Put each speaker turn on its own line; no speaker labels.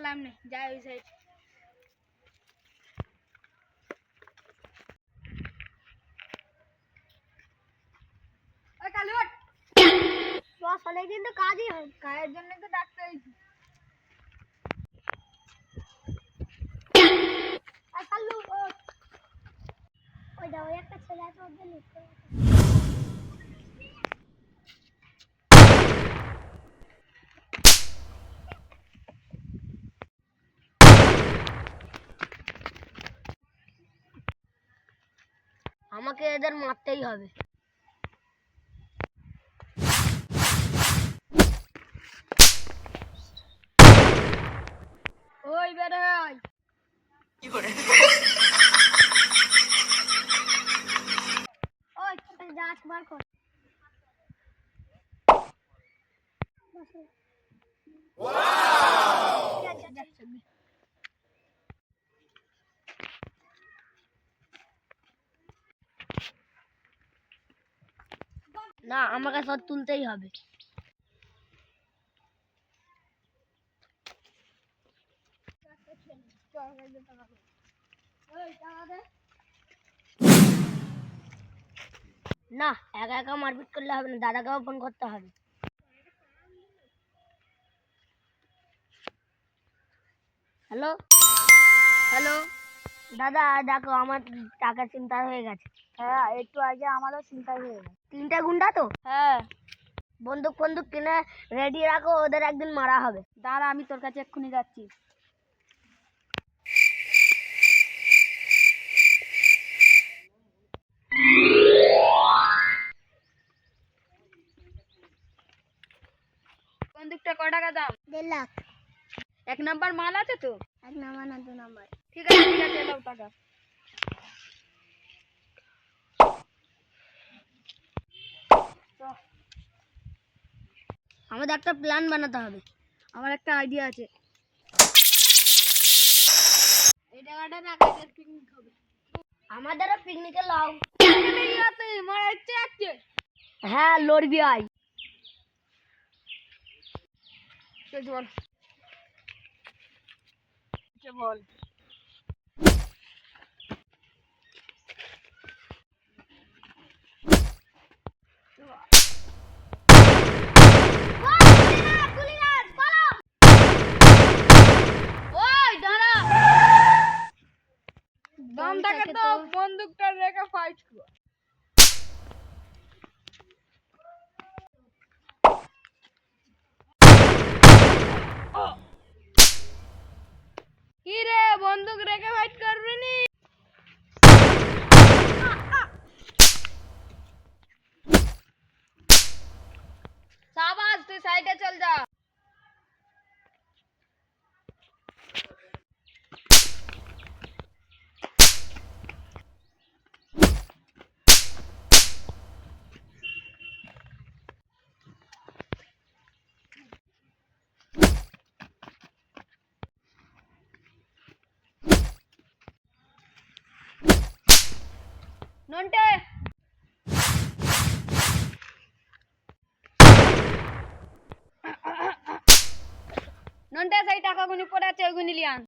পারলাম না, যাই ওই সাইড। ওই কালু ওঠ। বস অনেকদিন তো কাজই হয়, কাজের জন্য তো ডাকতে হয়েছি। কালু ওঠ। ওই দাও, ওই একটা ছেলে আছে, ওদের লুক করে। আমাকে এদের মারতেই হবে। ওই বের হয়। কি করে? ওই গাছ বার কর। না, আমাকে সব তুলতেই হবে। না, একা একা মারপিট করলে হবে না, দাদাকেও ফোন করতে হবে। হ্যালো হ্যালো দাদা, দেখো আমার টাকা চিন্তা হয়ে গেছে। হ্যাঁ, একটু আগে আমারও চিন্তা হয়ে গেছে। 3টে গুন্ডা তো? হ্যাঁ। বন্দুক ফন্দুক কিনে রেডি রাখো, ওদের একদিন মারা হবে। দাঁড়া, আমি তোর কাছে এক্ষুনি যাচ্ছি। বন্দুকটা ক টাকা দাম? 1.5 লাখ। 1 নাম্বার মাল আছে তো? 1 নাম্বার না, 2 নাম্বার। ঠিক আছে ঠিক আছে, এলাও টাকা। আমাদের একটা প্ল্যান বানাতে হবে। আমার একটা আইডিয়া আছে। এই টাকাটা না কাজের পিকনিক হবে। আমাদেরও পিকনিকে লাও। মারা যাচ্ছে। হ্যাঁ, লড়বি আই। বল বল। দম থাকে তো বন্দুকটা রেখে ফাইট কর। কি রে, বন্দুক রেখে ফাইট করবি নি? শাবাশ, তুই সাইডে চল যা। নন্টে নন্টে, সেই টাকা গুনি পড়ে আছে, ওইগুনি লিয়ান।